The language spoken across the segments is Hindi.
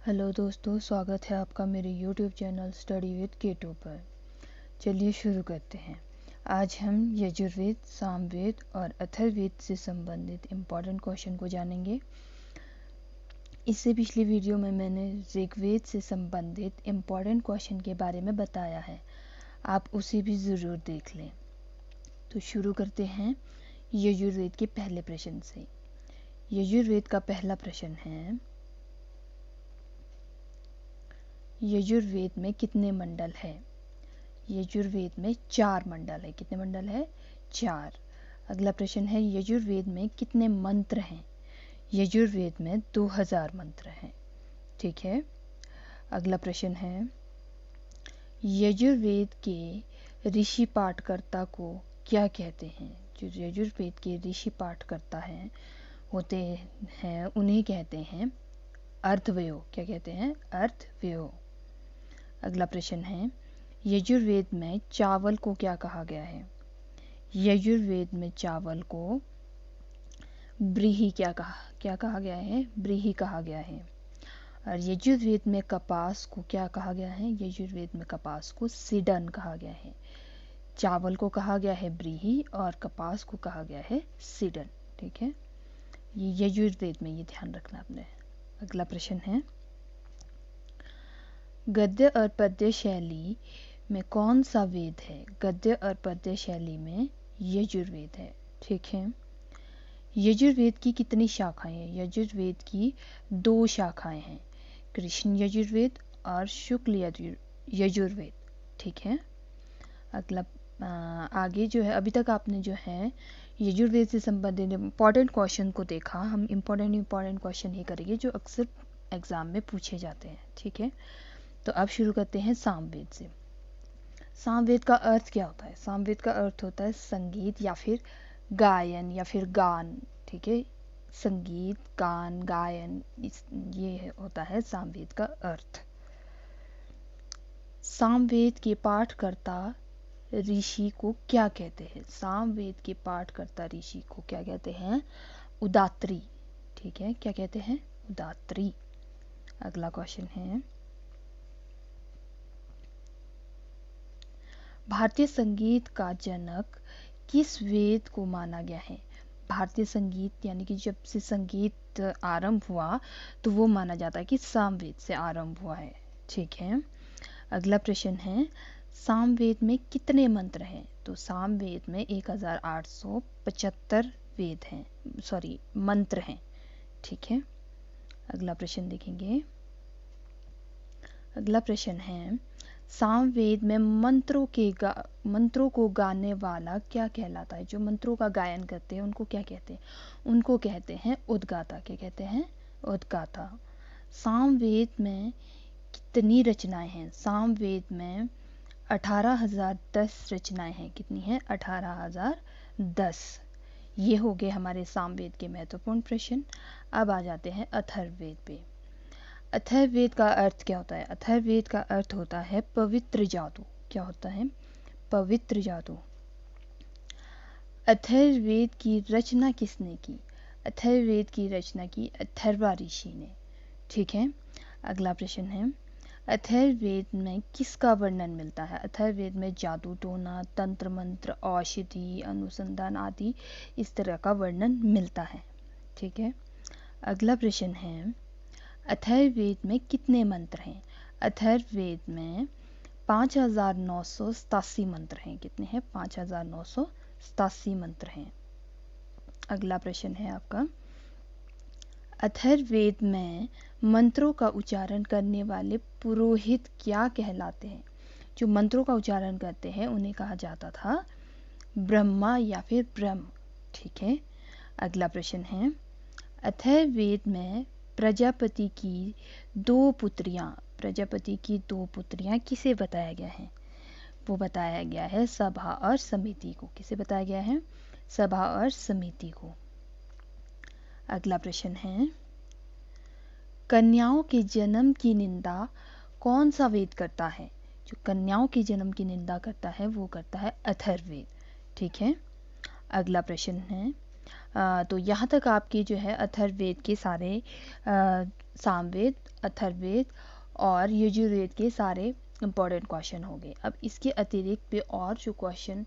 हेलो दोस्तों, स्वागत है आपका मेरे YouTube channel study with Keto पर। चलिए शुरू करते हैं। आज हम यजुर्वेद, सामवेद और अथर्ववेद से संबंधित इम्पॉर्टेंट क्वेश्चन को जानेंगे। इससे पिछली वीडियो में मैंने ऋग्वेद से संबंधित इम्पॉर्टेंट क्वेश्चन के बारे में बताया है, आप उसे भी ज़रूर देख लें। तो शुरू करते हैं यजुर्वेद के पहले प्रश्न से। यजुर्वेद का पहला प्रश्न है, यजुर्वेद में कितने मंडल है? यजुर्वेद में 4 मंडल है। कितने मंडल है? 4। अगला प्रश्न है, यजुर्वेद में कितने मंत्र हैं? यजुर्वेद में 2000 मंत्र हैं। ठीक है। अगला प्रश्न है, यजुर्वेद के ऋषि पाठकर्ता को क्या कहते हैं? जो यजुर्वेद के ऋषि पाठकर्ता हैं होते हैं उन्हें कहते हैं अर्थव्यो। क्या कहते हैं? अर्थव्यो। अगला प्रश्न है, यजुर्वेद में चावल को क्या कहा गया है? यजुर्वेद में चावल को ब्रीही क्या कहा गया है? ब्रीही कहा गया है। और यजुर्वेद में कपास को क्या कहा गया है? यजुर्वेद में कपास को सीडन कहा गया है। चावल को कहा गया है ब्रीही और कपास को कहा गया है सीडन। ठीक है, ये यजुर्वेद में, ये ध्यान रखना आपने। अगला प्रश्न है, गद्य और पद्य शैली में कौन सा वेद है? गद्य और पद्य शैली में यजुर्वेद है। ठीक है। यजुर्वेद की कितनी शाखाएं हैं? यजुर्वेद की 2 शाखाएं हैं, कृष्ण यजुर्वेद और शुक्ल यजुर्वेद। ठीक है। अगला आगे जो है, अभी तक आपने जो है यजुर्वेद से संबंधित इम्पॉर्टेंट क्वेश्चन को देखा। हम इम्पॉर्टेंट क्वेश्चन ही करेंगे जो अक्सर एग्जाम में पूछे जाते हैं। ठीक है। तो अब शुरू करते हैं सामवेद से। सामवेद का अर्थ क्या होता है? सामवेद का अर्थ होता है संगीत या फिर गायन या फिर गान। ठीक है, संगीत, गान, गायन, ये होता है सामवेद का अर्थ। सामवेद के पाठकर्ता ऋषि को क्या कहते हैं? सामवेद के पाठकर्ता ऋषि को क्या कहते हैं? उदात्री। ठीक है, क्या कहते हैं? उदात्री। अगला क्वेश्चन है, भारतीय संगीत का जनक किस वेद को माना गया है? भारतीय संगीत यानी कि जब से संगीत आरंभ हुआ तो वो माना जाता है कि सामवेद से आरंभ हुआ है। ठीक है। अगला प्रश्न है, सामवेद में कितने मंत्र हैं? तो सामवेद में 1875 वेद हैं, सॉरी मंत्र हैं। ठीक है। अगला प्रश्न देखेंगे। अगला प्रश्न है, सामवेद में मंत्रों को गाने वाला क्या कहलाता है? जो मंत्रों का गायन करते हैं उनको क्या कहते हैं? उनको कहते हैं उद्गाता। क्या कहते हैं? उद्गाता। सामवेद में कितनी रचनाएं हैं? सामवेद में 18,010 रचनाएं हैं। कितनी हैं? 18,010। ये हो गए हमारे सामवेद के महत्वपूर्ण प्रश्न। अब आ जाते हैं अथर्ववेद पे। अथर्ववेद का अर्थ क्या होता है? अथर्ववेद का अर्थ होता है पवित्र जादू। क्या होता है? पवित्र जादू। अथर्ववेद की रचना किसने की? अथर्ववेद की रचना की अथर्वा ऋषि ने। ठीक है। अगला प्रश्न है, अथर्ववेद में किसका वर्णन मिलता है? अथर्ववेद में जादू टोना, तंत्र मंत्र, औषधि, अनुसंधान आदि इस तरह का वर्णन मिलता है। ठीक है। अगला प्रश्न है, अथर्ववेद में कितने मंत्र हैं? अथर्ववेद में 5987 मंत्र हैं। कितने हैं? 5987 मंत्र हैं। अगला प्रश्न है आपका, अथर्ववेद में मंत्रों का उच्चारण करने वाले पुरोहित क्या कहलाते हैं? जो मंत्रों का उच्चारण करते हैं उन्हें कहा जाता था ब्रह्मा या फिर ब्रह्म। ठीक है। अगला प्रश्न है, अथर्ववेद में प्रजापति की 2 पुत्रियां किसे बताया गया है? वो बताया गया है सभा और समिति को। किसे बताया गया है? सभा और समिति को। अगला प्रश्न है, कन्याओं के जन्म की निंदा कौन सा वेद करता है? जो कन्याओं के जन्म की निंदा करता है वो करता है अथर्ववेद। ठीक है। अगला प्रश्न है, तो यहाँ तक आपके जो है अथर्ववेद के सारे सामवेद, अथर्ववेद और यजुर्वेद के सारे इम्पोर्टेंट क्वेश्चन हो गए। अब इसके अतिरिक्त भी और जो क्वेश्चन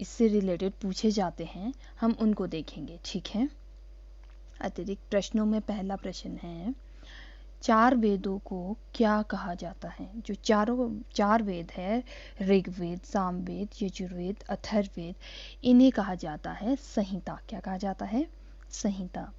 इससे रिलेटेड पूछे जाते हैं हम उनको देखेंगे, ठीक है। अतिरिक्त प्रश्नों में पहला प्रश्न है, चार वेदों को क्या कहा जाता है? जो चार वेद है, ऋग्वेद, सामवेद, यजुर्वेद, अथर्ववेद, इन्हें कहा जाता है संहिता। क्या कहा जाता है? संहिता।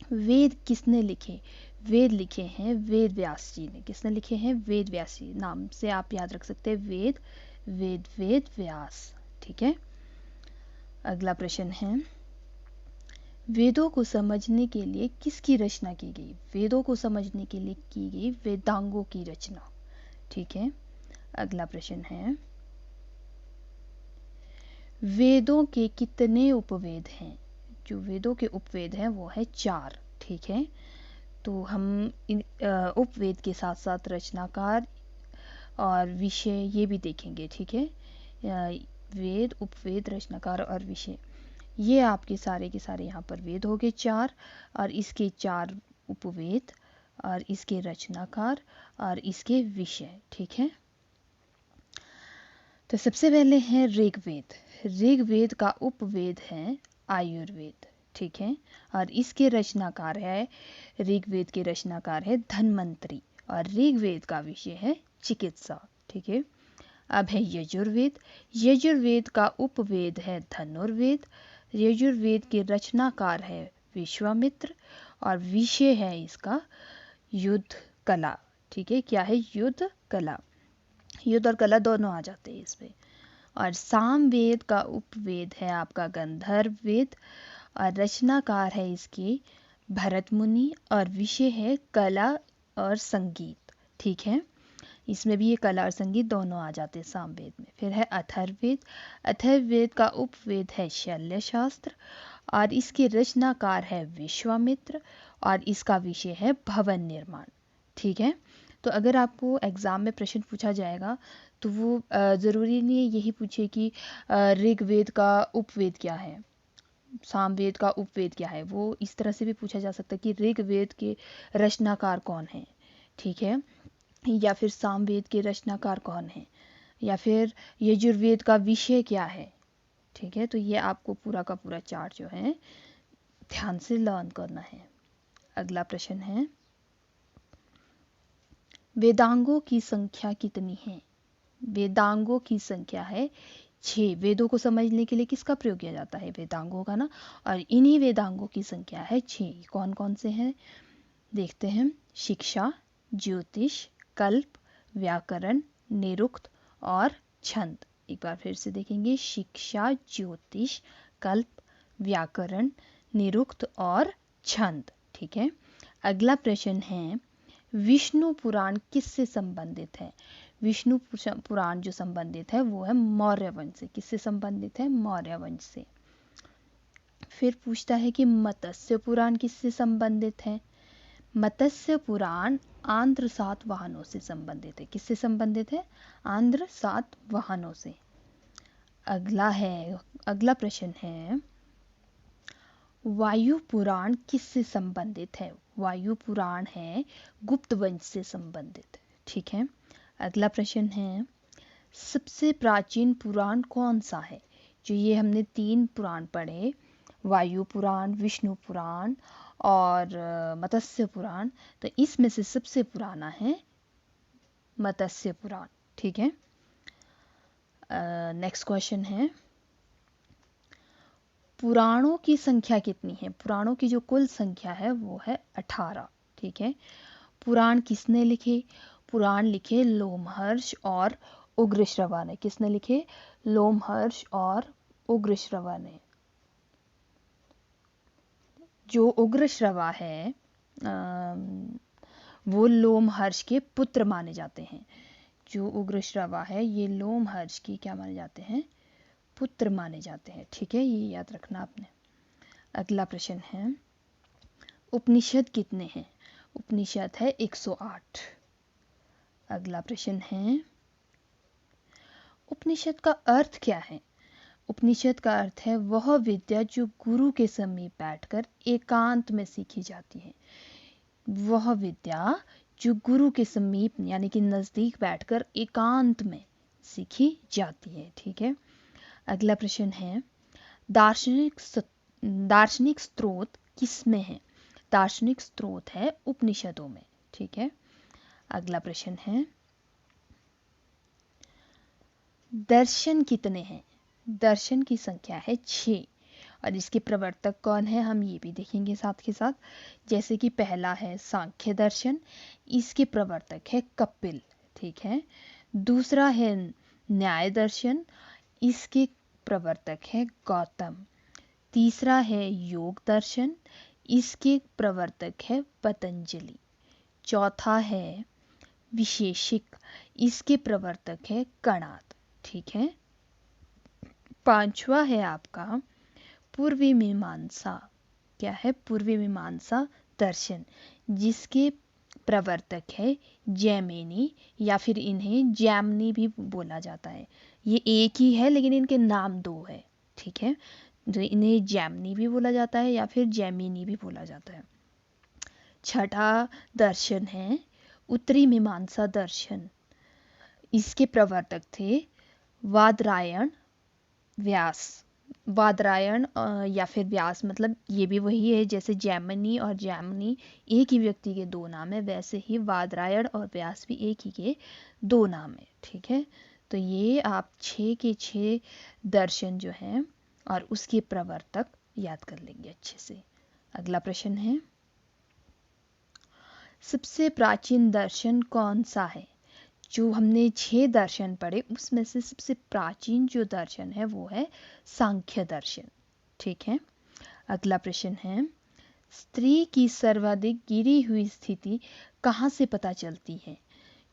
वेद किसने लिखे? वेद लिखे हैं वेद व्यास जी ने। किसने लिखे हैं? वेद व्यास जी। नाम से आप याद रख सकते हैं, वेद वेद वेद व्यास, ठीक है। अगला प्रश्न है, वेदों को समझने के लिए किसकी रचना की गई? वेदों को समझने के लिए की गई वेदांगों की रचना, ठीक है। अगला प्रश्न है, वेदों के कितने उपवेद हैं? जो वेदों के उपवेद हैं वो है 4, ठीक है। तो हम इन उपवेद के साथ साथ रचनाकार और विषय ये भी देखेंगे, ठीक है। वेद, उपवेद, रचनाकार और विषय, ये आपके सारे के सारे यहाँ पर वेद हो गए 4, और इसके 4 उपवेद और इसके रचनाकार और इसके विषय, ठीक है। तो सबसे पहले है ऋग्वेद। ऋग्वेद का उपवेद है आयुर्वेद, ठीक है। और इसके रचनाकार है, ऋग्वेद के रचनाकार है धन्वंतरी, और ऋग्वेद का विषय है चिकित्सा, ठीक है। अब है यजुर्वेद। यजुर्वेद का उपवेद है धनुर्वेद। यजुर्वेद के रचनाकार है विश्वामित्र, और विषय है इसका युद्ध कला, ठीक है। क्या है? युद्ध कला। युद्ध और कला दोनों आ जाते हैं इसमें। और सामवेद का उपवेद है आपका गंधर्व वेद, और रचनाकार है इसकी भरत मुनि, और विषय है कला और संगीत, ठीक है। इसमें भी ये कला और संगीत दोनों आ जाते हैं सामवेद में। फिर है अथर्ववेद। अथर्ववेद का उपवेद है शल्य शास्त्र, और इसके रचनाकार है विश्वामित्र, और इसका विषय है भवन निर्माण, ठीक है। तो अगर आपको एग्ज़ाम में प्रश्न पूछा जाएगा तो वो ज़रूरी नहीं है यही पूछे कि ऋग्वेद का उपवेद क्या है, सामवेद का उपवेद क्या है। वो इस तरह से भी पूछा जा सकता है कि ऋग्वेद के रचनाकार कौन है, ठीक है, या फिर सामवेद के रचनाकार कौन है, या फिर यजुर्वेद का विषय क्या है, ठीक है। तो ये आपको पूरा का पूरा चार्ट जो है ध्यान से लर्न करना है। अगला प्रश्न है, वेदांगों की संख्या कितनी है? वेदांगों की संख्या है 6। वेदों को समझने के लिए किसका प्रयोग किया जाता है? वेदांगों का ना। और इन्हीं वेदांगों की संख्या है 6। कौन कौन से हैं देखते हैं। शिक्षा, ज्योतिष, कल्प, व्याकरण, निरुक्त और छंद। एक बार फिर से देखेंगे, शिक्षा, ज्योतिष, कल्प, व्याकरण, निरुक्त और छंद, ठीक है। अगला प्रश्न है, विष्णु पुराण किससे संबंधित है? विष्णु पुराण जो संबंधित है वो है मौर्य वंश से। किससे संबंधित है? मौर्य वंश से। फिर पूछता है कि मत्स्य पुराण किससे संबंधित है? मत्स्य पुराण आंध्र सातवाहनों से संबंधित है। किससे संबंधित है? आंध्र सातवाहनों से। अगला प्रश्न है, वायु पुराण किससे संबंधित है? वायु पुराण है गुप्त वंश से संबंधित, ठीक है। अगला प्रश्न है, सबसे प्राचीन पुराण कौन सा है? जो ये हमने 3 पुराण पढ़े, वायु पुराण, विष्णु पुराण और मत्स्य पुराण, तो इसमें से सबसे पुराना है मत्स्य पुराण, ठीक है। नेक्स्ट क्वेश्चन है, पुराणों की संख्या कितनी है? पुराणों की जो कुल संख्या है वो है 18, ठीक है। पुराण किसने लिखे? पुराण लिखे लोमहर्ष और उग्रश्रवा ने। किसने लिखे? लोमहर्ष और उग्रश्रवा ने। जो उग्रश्रवा है वो लोमहर्ष के पुत्र माने जाते हैं। जो उग्रश्रवा है ये लोमहर्ष की क्या माने जाते हैं? पुत्र माने जाते हैं, ठीक है। ये याद रखना आपने। अगला प्रश्न है, उपनिषद कितने हैं? उपनिषद है 108। अगला प्रश्न है, उपनिषद का अर्थ क्या है? उपनिषद का अर्थ है वह विद्या जो गुरु के समीप बैठकर एकांत में सीखी जाती है। वह विद्या जो गुरु के समीप यानी कि नजदीक बैठकर एकांत में सीखी जाती है। ठीक है, अगला प्रश्न है दार्शनिक स्रोत किस में है? दार्शनिक स्रोत है उपनिषदों में। ठीक है, अगला प्रश्न है दर्शन कितने हैं? दर्शन की संख्या है 6 और इसके प्रवर्तक कौन है हम ये भी देखेंगे साथ के साथ। जैसे कि पहला है सांख्य दर्शन, इसके प्रवर्तक है कपिल। ठीक है, दूसरा है न्याय दर्शन, इसके प्रवर्तक है गौतम। तीसरा है योग दर्शन, इसके प्रवर्तक है पतंजलि। चौथा है विशेषिक, इसके प्रवर्तक है कणाद। ठीक है, पांचवा है आपका पूर्वी मीमांसा। क्या है? पूर्वी मीमांसा दर्शन, जिसके प्रवर्तक है जैमिनी या फिर इन्हें जैमिनी भी बोला जाता है। ये एक ही है लेकिन इनके नाम दो है। ठीक है, जो इन्हें जैमिनी भी बोला जाता है या फिर जैमिनी भी बोला जाता है। छठा दर्शन है उत्तरी मीमांसा दर्शन, इसके प्रवर्तक थे वादरायण व्यास। वादरायण या फिर व्यास मतलब ये भी वही है, जैसे जैमिनी और जैमिनी एक ही व्यक्ति के दो नाम है, वैसे ही वादरायण और व्यास भी एक ही के दो नाम है। ठीक है, तो ये आप 6 के 6 दर्शन जो हैं और उसके प्रवर्तक याद कर लेंगे अच्छे से। अगला प्रश्न है सबसे प्राचीन दर्शन कौन सा है? जो हमने 6 दर्शन पढ़े उसमें से सबसे प्राचीन जो दर्शन है वो है सांख्य दर्शन। ठीक है, अगला प्रश्न है स्त्री की सर्वाधिक गिरी हुई स्थिति कहाँ से पता चलती है?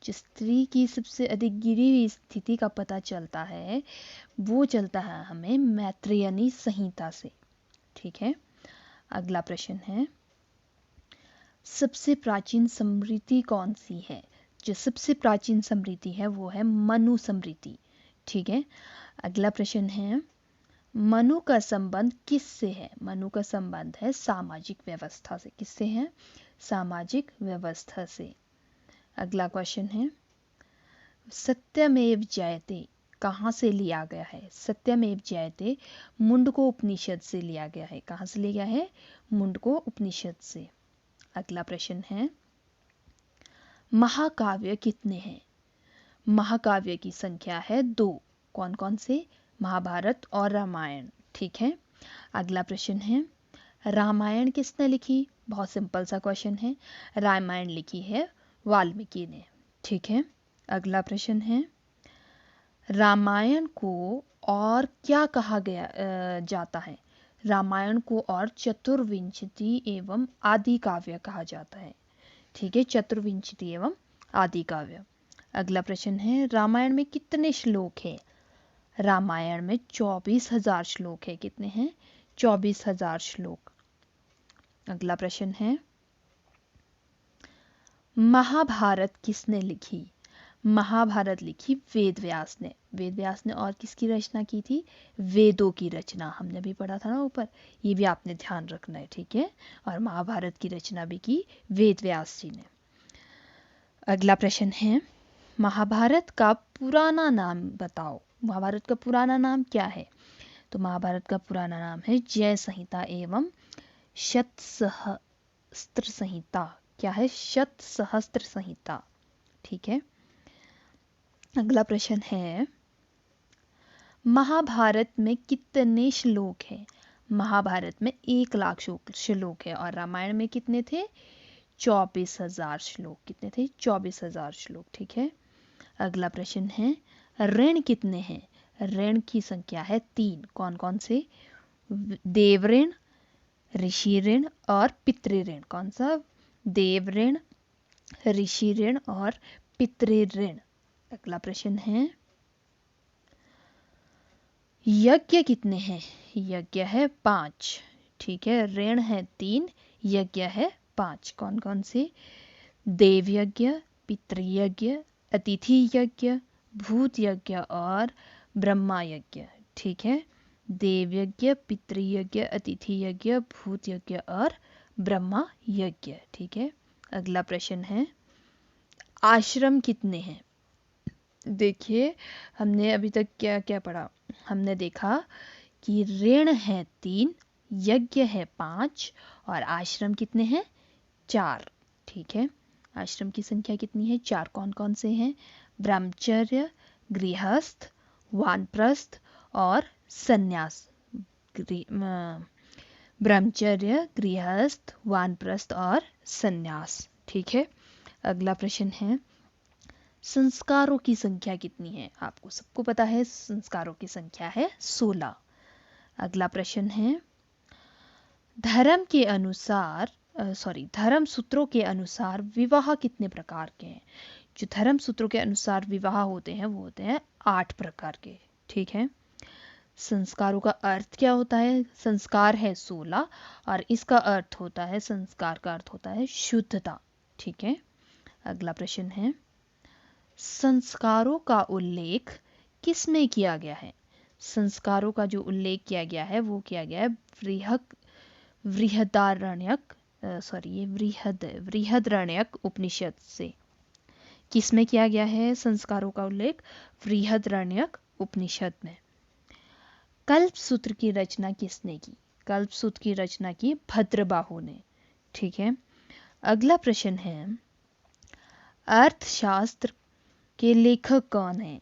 जो स्त्री की सबसे अधिक गिरी हुई स्थिति का पता चलता है वो चलता है हमें मैत्रेयनी संहिता से। ठीक है, अगला प्रश्न है सबसे प्राचीन स्मृति कौन सी है? जो सबसे प्राचीन स्मृति है वो है मनु स्मृति। ठीक है, अगला प्रश्न है मनु का संबंध किससे है? मनु का संबंध है सामाजिक व्यवस्था से। किससे है? सामाजिक व्यवस्था से। अगला क्वेश्चन है सत्यमेव जयते कहाँ से लिया गया है? सत्यमेव जयते मुंडको उपनिषद से लिया गया है। कहाँ से लिया गया है? मुंडको उपनिषद से। अगला प्रश्न है महाकाव्य कितने हैं? महाकाव्य की संख्या है 2। कौन कौन से? महाभारत और रामायण। ठीक है, अगला प्रश्न है रामायण किसने लिखी? बहुत सिंपल सा क्वेश्चन है, रामायण लिखी है वाल्मीकि ने। ठीक है, अगला प्रश्न है रामायण को और क्या कहा गया जाता है? रामायण को और चतुर्विंशति एवं आदि काव्य कहा जाता है। ठीक है, चतुर्विंशति एवं आदि काव्य। अगला प्रश्न है रामायण में कितने श्लोक हैं? रामायण में 24,000 श्लोक है। कितने हैं? 24,000 श्लोक। अगला प्रश्न है महाभारत किसने लिखी? महाभारत लिखी वेद व्यास ने। वेद व्यास ने और किसकी रचना की थी? वेदों की रचना। हमने भी पढ़ा था ना ऊपर, ये भी आपने ध्यान रखना है। ठीक है, और महाभारत की रचना भी की वेद व्यास जी ने। अगला प्रश्न है महाभारत का पुराना नाम बताओ। महाभारत का पुराना नाम क्या है? तो महाभारत का पुराना नाम है जय संहिता एवं शतसहस्त्र संहिता। क्या है? शतसहस्त्र संहिता। ठीक है, अगला प्रश्न है महाभारत में कितने श्लोक हैं? महाभारत में 1,00,000 श्लोक है और रामायण में कितने थे? 24,000 श्लोक। कितने थे? 24,000 श्लोक। ठीक है, अगला प्रश्न है ऋण कितने हैं? ऋण की संख्या है 3। कौन कौन से? देव ऋण, ऋषि ऋण और पितृ ऋण। कौन सा? देव ऋण, ऋषि ऋण और पितृ ऋण। अगला प्रश्न है यज्ञ कितने हैं? यज्ञ है 5। ठीक है, ऋण है 3, यज्ञ है 5। कौन कौन से? देव यज्ञ, पितृयज्ञ, अतिथि यज्ञ, भूत यज्ञ और ब्रह्मा यज्ञ। ठीक है, देव यज्ञ, पितृयज्ञ, अतिथि यज्ञ, भूत यज्ञ और ब्रह्मा यज्ञ। ठीक है, अगला प्रश्न है आश्रम कितने हैं? देखिए, हमने अभी तक क्या क्या पढ़ा। हमने देखा कि ऋण है 3, यज्ञ है 5 और आश्रम कितने हैं? 4। ठीक है, आश्रम की संख्या कितनी है? 4। कौन कौन से हैं? ब्रह्मचर्य, गृहस्थ, वानप्रस्थ और सन्यास। ब्रह्मचर्य, गृहस्थ, वानप्रस्थ और सन्यास। ठीक है, अगला प्रश्न है संस्कारों की संख्या कितनी है? आपको सबको पता है संस्कारों की संख्या है 16। अगला प्रश्न है धर्म के अनुसार धर्म सूत्रों के अनुसार विवाह कितने प्रकार के हैं? जो धर्म सूत्रों के अनुसार विवाह होते हैं वो होते हैं 8 प्रकार के। ठीक है, संस्कारों का अर्थ क्या होता है? संस्कार है 16 और इसका अर्थ होता है, संस्कार का अर्थ होता है शुद्धता। ठीक है, अगला प्रश्न है संस्कारों का उल्लेख किस में किया गया है? संस्कारों का जो उल्लेख किया गया है वो किया गया है बृहदारण्यक उपनिषद से। किस में किया गया है संस्कारों का उल्लेख? बृहदारण्यक उपनिषद में। कल्पसूत्र की रचना किसने की? कल्पसूत्र की रचना की भद्रबाहु ने। ठीक है, अगला प्रश्न है अर्थशास्त्र के लेखक कौन है?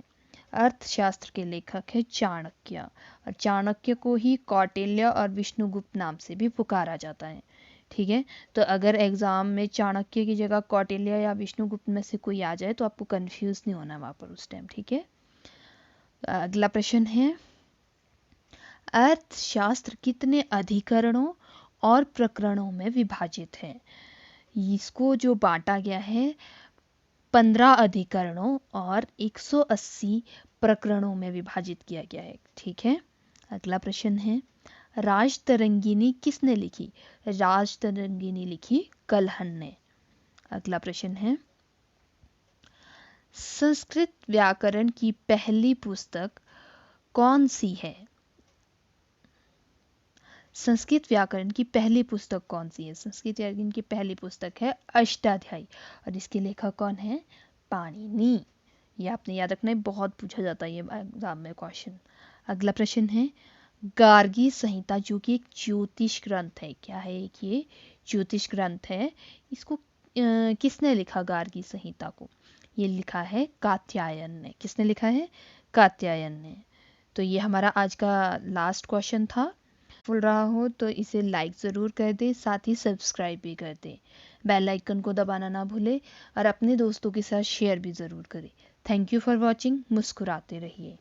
अर्थशास्त्र के लेखक है चाणक्य और चाणक्य को ही कौटिल्य और विष्णुगुप्त नाम से भी पुकारा जाता है। ठीक है, तो अगर एग्जाम में चाणक्य की जगह कौटिल्य या विष्णुगुप्त में से कोई आ जाए तो आपको कंफ्यूज नहीं होना वहां पर उस टाइम। ठीक है, अगला प्रश्न है अर्थशास्त्र कितने अधिकरणों और प्रकरणों में विभाजित है? इसको जो बांटा गया है 15 अधिकरणों और 180 प्रकरणों में विभाजित किया गया है। ठीक है, अगला प्रश्न है राजतरंगिणी किसने लिखी? राजतरंगिणी लिखी कल्हण ने। अगला प्रश्न है संस्कृत व्याकरण की पहली पुस्तक कौन सी है? संस्कृत व्याकरण की पहली पुस्तक कौन सी है? संस्कृत व्याकरण की पहली पुस्तक है अष्टाध्यायी और इसके लेखक कौन है? पाणिनि। ये आपने याद रखना है, बहुत पूछा जाता है ये एग्जाम में क्वेश्चन। अगला प्रश्न है गार्गी संहिता जो कि एक ज्योतिष ग्रंथ है। क्या है ये? ज्योतिष ग्रंथ है। इसको किसने लिखा गार्गी संहिता को? ये लिखा है कात्यायन ने। किसने लिखा है? कात्यायन ने। तो ये हमारा आज का लास्ट क्वेश्चन था। फुल रहा हो तो इसे लाइक ज़रूर कर दें, साथ ही सब्सक्राइब भी कर दें। बेल आइकन को दबाना ना भूलें और अपने दोस्तों के साथ शेयर भी ज़रूर करें। Thank you for watching. मुस्कुराते रहिए।